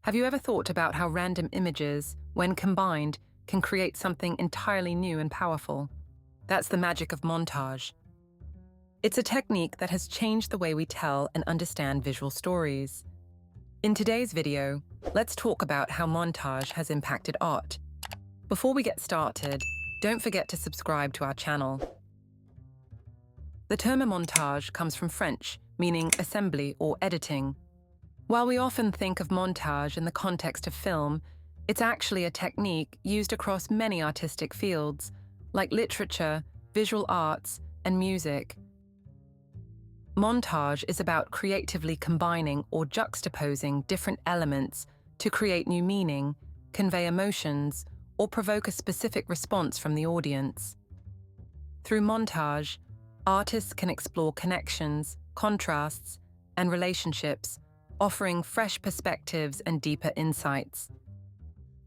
Have you ever thought about how random images, when combined, can create something entirely new and powerful? That's the magic of montage. It's a technique that has changed the way we tell and understand visual stories. In today's video, let's talk about how montage has impacted art. Before we get started, don't forget to subscribe to our channel. The term montage comes from French, meaning assembly or editing. While we often think of montage in the context of film, it's actually a technique used across many artistic fields, like literature, visual arts, and music. Montage is about creatively combining or juxtaposing different elements to create new meaning, convey emotions, or provoke a specific response from the audience. Through montage, artists can explore connections, contrasts, and relationships, offering fresh perspectives and deeper insights.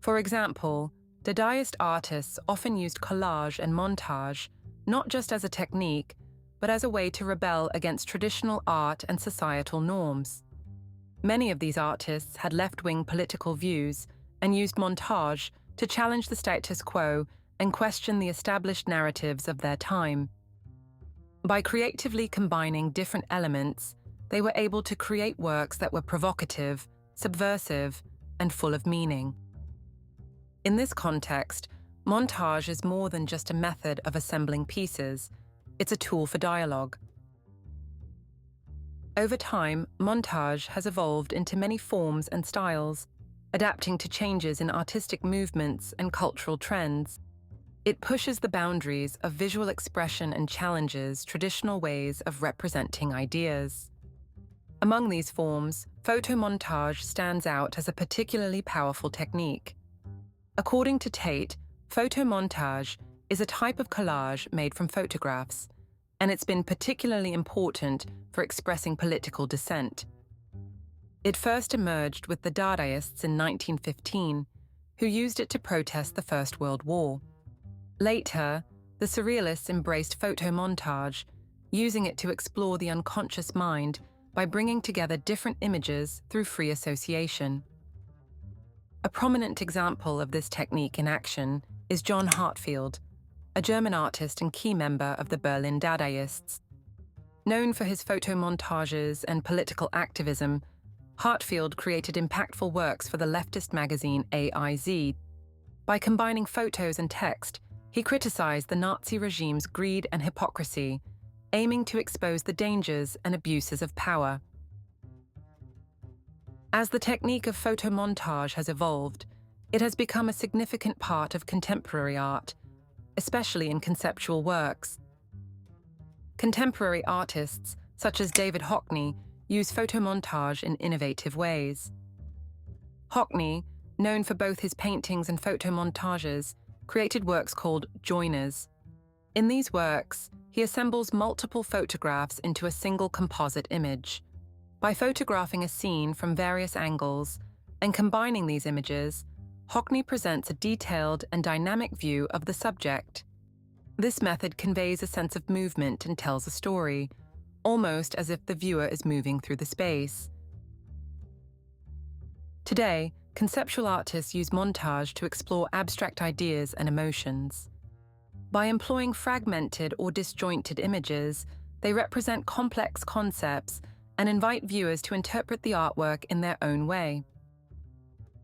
For example, Dadaist artists often used collage and montage not just as a technique, but as a way to rebel against traditional art and societal norms. Many of these artists had left-wing political views and used montage to challenge the status quo and question the established narratives of their time. By creatively combining different elements, they were able to create works that were provocative, subversive, and full of meaning. In this context, montage is more than just a method of assembling pieces. It's a tool for dialogue. Over time, montage has evolved into many forms and styles, adapting to changes in artistic movements and cultural trends. It pushes the boundaries of visual expression and challenges traditional ways of representing ideas. Among these forms, photomontage stands out as a particularly powerful technique. According to Tate, photomontage is a type of collage made from photographs, and it's been particularly important for expressing political dissent. It first emerged with the Dadaists in 1915, who used it to protest the First World War. Later, the Surrealists embraced photomontage, using it to explore the unconscious mind by bringing together different images through free association. A prominent example of this technique in action is John Heartfield, a German artist and key member of the Berlin Dadaists. Known for his photomontages and political activism, Heartfield created impactful works for the leftist magazine AIZ. By combining photos and text, he criticized the Nazi regime's greed and hypocrisy, aiming to expose the dangers and abuses of power. As the technique of photomontage has evolved, it has become a significant part of contemporary art, especially in conceptual works. Contemporary artists, such as David Hockney, use photomontage in innovative ways. Hockney, known for both his paintings and photomontages, created works called joiners. In these works, he assembles multiple photographs into a single composite image. By photographing a scene from various angles and combining these images, Hockney presents a detailed and dynamic view of the subject. This method conveys a sense of movement and tells a story, almost as if the viewer is moving through the space. Today, conceptual artists use montage to explore abstract ideas and emotions. By employing fragmented or disjointed images, they represent complex concepts and invite viewers to interpret the artwork in their own way.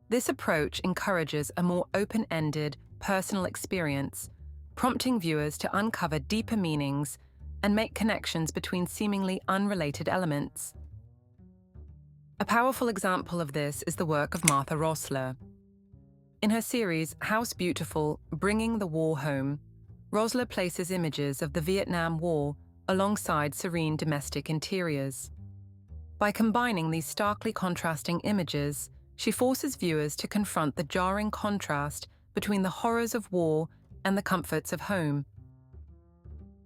This approach encourages a more open-ended, personal experience, prompting viewers to uncover deeper meanings and make connections between seemingly unrelated elements. A powerful example of this is the work of Martha Rosler. In her series House Beautiful, Bringing the War Home, Rosler places images of the Vietnam War alongside serene domestic interiors. By combining these starkly contrasting images, she forces viewers to confront the jarring contrast between the horrors of war and the comforts of home.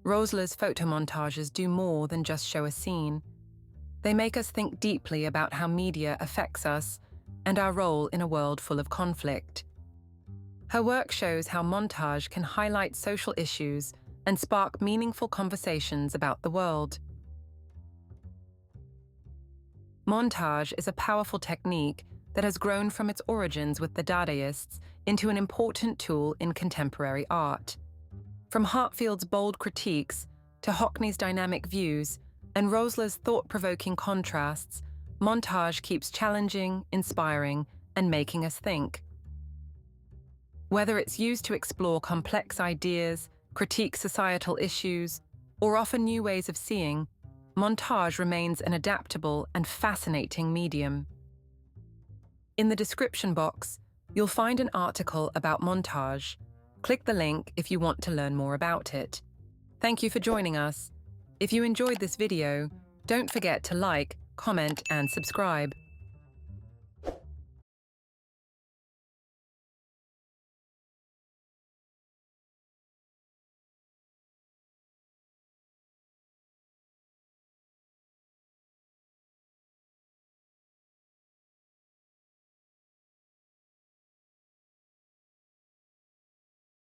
Rosler's photomontages do more than just show a scene. They make us think deeply about how media affects us and our role in a world full of conflict. Her work shows how montage can highlight social issues and spark meaningful conversations about the world. Montage is a powerful technique that has grown from its origins with the Dadaists into an important tool in contemporary art. From Hartfield's bold critiques to Hockney's dynamic views and Rosler's thought-provoking contrasts, Montage keeps challenging, inspiring, and making us think. Whether it's used to explore complex ideas, critique societal issues, or offer new ways of seeing, Montage remains an adaptable and fascinating medium. In the description box, you'll find an article about Montage. Click the link if you want to learn more about it. Thank you for joining us. If you enjoyed this video, don't forget to like, comment, and subscribe.